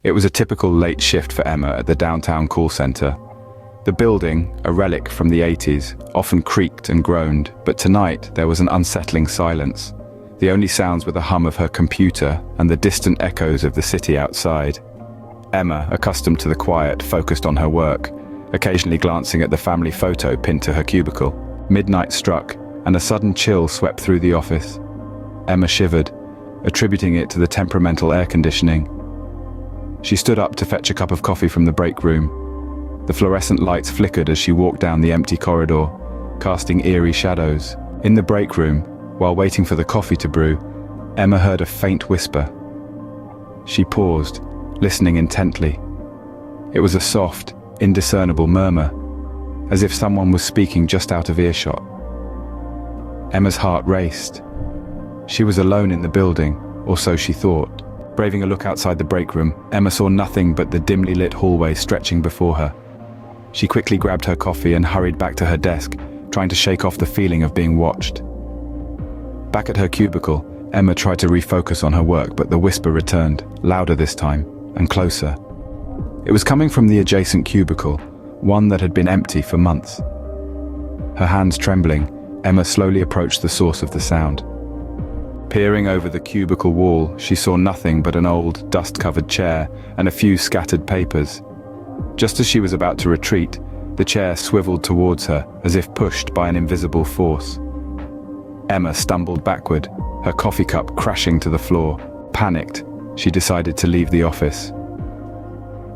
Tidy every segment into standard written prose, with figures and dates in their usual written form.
It was a typical late shift for Emma at the downtown call center. The building, a relic from the 80s, often creaked and groaned, but tonight there was an unsettling silence. The only sounds were the hum of her computer and the distant echoes of the city outside. Emma, accustomed to the quiet, focused on her work, occasionally glancing at the family photo pinned to her cubicle. Midnight struck, and a sudden chill swept through the office. Emma shivered, attributing it to the temperamental air conditioning. She stood up to fetch a cup of coffee from the break room. The fluorescent lights flickered as she walked down the empty corridor, casting eerie shadows. In the break room, while waiting for the coffee to brew, Emma heard a faint whisper. She paused, listening intently. It was a soft, indiscernible murmur, as if someone was speaking just out of earshot. Emma's heart raced. She was alone in the building, or so she thought. Braving a look outside the break room, Emma saw nothing but the dimly lit hallway stretching before her. She quickly grabbed her coffee and hurried back to her desk, trying to shake off the feeling of being watched. Back at her cubicle, Emma tried to refocus on her work, but the whisper returned, louder this time, and closer. It was coming from the adjacent cubicle, one that had been empty for months. Her hands trembling, Emma slowly approached the source of the sound. Peering over the cubicle wall, she saw nothing but an old, dust-covered chair and a few scattered papers. Just as she was about to retreat, the chair swiveled towards her, as if pushed by an invisible force. Emma stumbled backward, her coffee cup crashing to the floor. Panicked, she decided to leave the office.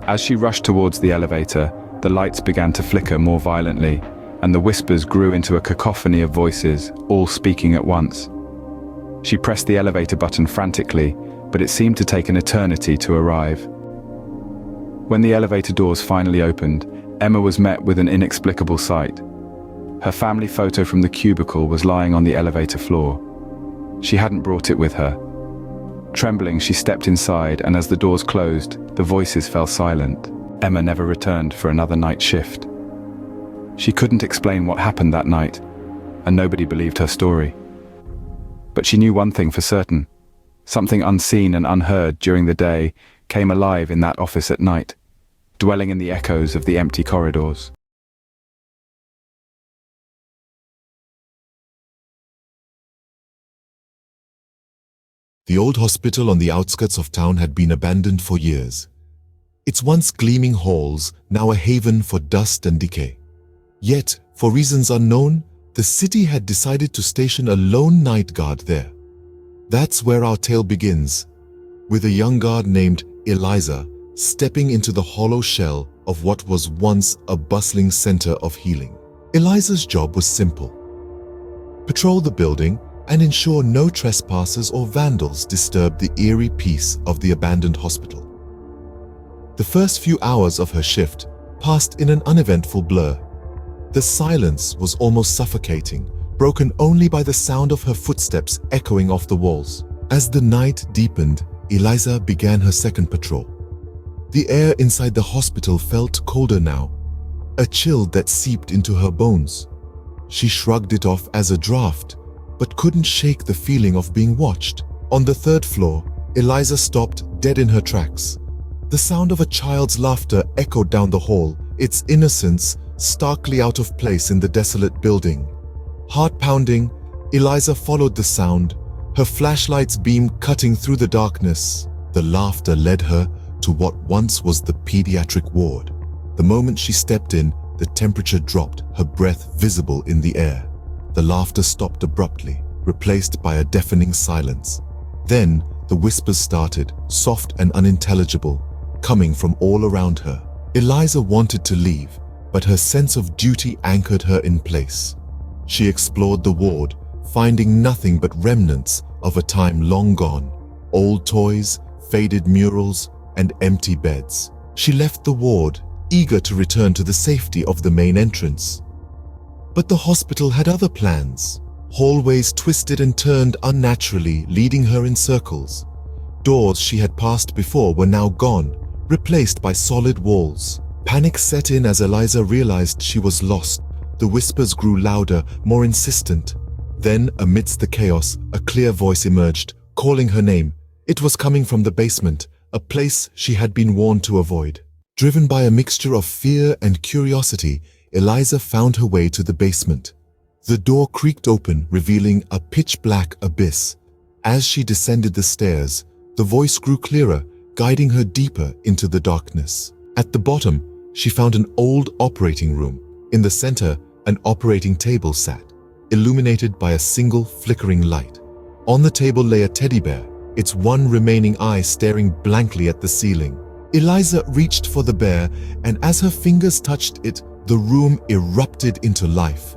As she rushed towards the elevator, the lights began to flicker more violently, and the whispers grew into a cacophony of voices, all speaking at once. She pressed the elevator button frantically, but it seemed to take an eternity to arrive. When the elevator doors finally opened, Emma was met with an inexplicable sight. Her family photo from the cubicle was lying on the elevator floor. She hadn't brought it with her. Trembling, she stepped inside, and as the doors closed, the voices fell silent. Emma never returned for another night shift. She couldn't explain what happened that night, and nobody believed her story. But she knew one thing for certain. Something unseen and unheard during the day came alive in that office at night, dwelling in the echoes of the empty corridors. The old hospital on the outskirts of town had been abandoned for years. Its once gleaming halls, now a haven for dust and decay. Yet, for reasons unknown, the city had decided to station a lone night guard there. That's where our tale begins, with a young guard named Eliza stepping into the hollow shell of what was once a bustling center of healing. Eliza's job was simple: patrol the building and ensure no trespassers or vandals disturbed the eerie peace of the abandoned hospital. The first few hours of her shift passed in an uneventful blur. The silence was almost suffocating, broken only by the sound of her footsteps echoing off the walls. As the night deepened, Eliza began her second patrol. The air inside the hospital felt colder now, a chill that seeped into her bones. She shrugged it off as a draft, but couldn't shake the feeling of being watched. On the third floor, Eliza stopped dead in her tracks. The sound of a child's laughter echoed down the hall, its innocence starkly out of place in the desolate building. Heart pounding, Eliza followed the sound, her flashlight's beam cutting through the darkness. The laughter led her to what once was the pediatric ward. The moment she stepped in, the temperature dropped, her breath visible in the air. The laughter stopped abruptly, replaced by a deafening silence. Then, the whispers started, soft and unintelligible, coming from all around her. Eliza wanted to leave, but her sense of duty anchored her in place. She explored the ward, finding nothing but remnants of a time long gone. Old toys, faded murals, and empty beds. She left the ward, eager to return to the safety of the main entrance. But the hospital had other plans. Hallways twisted and turned unnaturally, leading her in circles. Doors she had passed before were now gone, replaced by solid walls. Panic set in as Eliza realized she was lost. The whispers grew louder, more insistent. Then, amidst the chaos, a clear voice emerged, calling her name. It was coming from the basement, a place she had been warned to avoid. Driven by a mixture of fear and curiosity, Eliza found her way to the basement. The door creaked open, revealing a pitch-black abyss. As she descended the stairs, the voice grew clearer, guiding her deeper into the darkness. At the bottom, she found an old operating room. In the center, an operating table sat, illuminated by a single flickering light. On the table lay a teddy bear, its one remaining eye staring blankly at the ceiling. Eliza reached for the bear, and as her fingers touched it, the room erupted into life.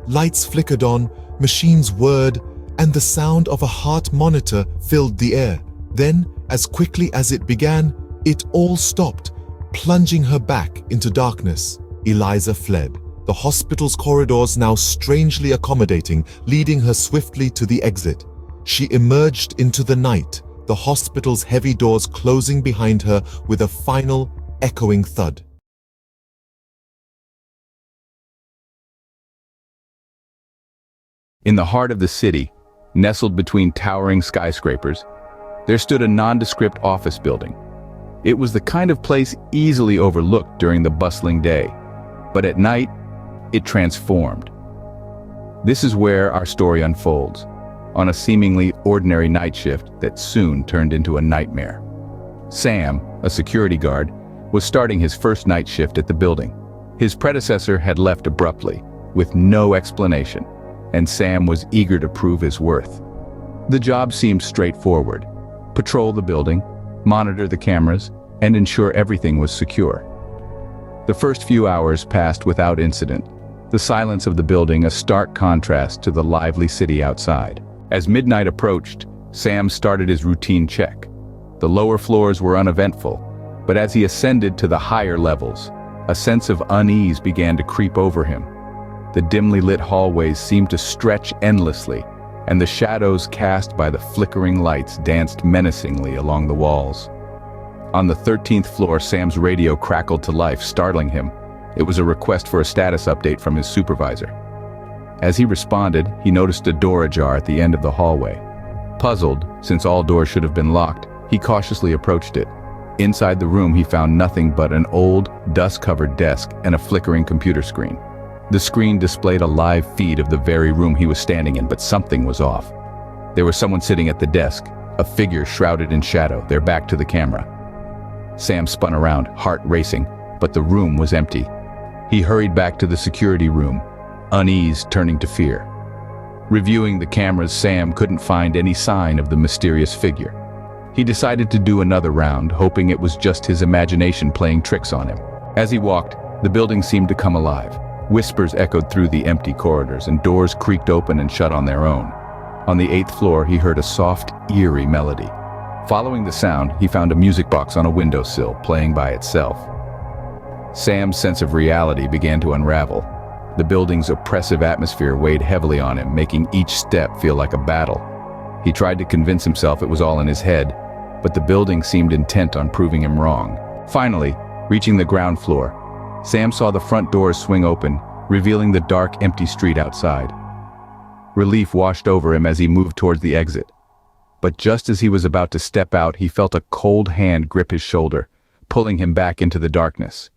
Lights flickered on, machines whirred, and the sound of a heart monitor filled the air. Then, as quickly as it began, it all stopped, plunging her back into darkness. Eliza fled, the hospital's corridors now strangely accommodating, leading her swiftly to the exit. She emerged into the night, the hospital's heavy doors closing behind her with a final, echoing thud. In the heart of the city, nestled between towering skyscrapers, there stood a nondescript office building. It was the kind of place easily overlooked during the bustling day, but at night, it transformed. This is where our story unfolds, on a seemingly ordinary night shift that soon turned into a nightmare. Sam, a security guard, was starting his first night shift at the building. His predecessor had left abruptly, with no explanation, and Sam was eager to prove his worth. The job seemed straightforward: patrol the building, monitor the cameras, and ensure everything was secure. The first few hours passed without incident, the silence of the building a stark contrast to the lively city outside. As midnight approached, Sam started his routine check. The lower floors were uneventful, but as he ascended to the higher levels, a sense of unease began to creep over him. The dimly lit hallways seemed to stretch endlessly, and the shadows cast by the flickering lights danced menacingly along the walls. On the 13th floor, Sam's radio crackled to life, startling him. It was a request for a status update from his supervisor. As he responded, he noticed a door ajar at the end of the hallway. Puzzled, since all doors should have been locked, he cautiously approached it. Inside the room, he found nothing but an old, dust-covered desk and a flickering computer screen. The screen displayed a live feed of the very room he was standing in, but something was off. There was someone sitting at the desk, a figure shrouded in shadow, their back to the camera. Sam spun around, heart racing, but the room was empty. He hurried back to the security room, unease turning to fear. Reviewing the cameras, Sam couldn't find any sign of the mysterious figure. He decided to do another round, hoping it was just his imagination playing tricks on him. As he walked, the building seemed to come alive. Whispers echoed through the empty corridors, and doors creaked open and shut on their own. On the 8th floor, he heard a soft, eerie melody. Following the sound, he found a music box on a windowsill, playing by itself. Sam's sense of reality began to unravel. The building's oppressive atmosphere weighed heavily on him, making each step feel like a battle. He tried to convince himself it was all in his head, but the building seemed intent on proving him wrong. Finally, reaching the ground floor, Sam saw the front doors swing open, revealing the dark, empty street outside. Relief washed over him as he moved towards the exit. But just as he was about to step out, he felt a cold hand grip his shoulder, pulling him back into the darkness.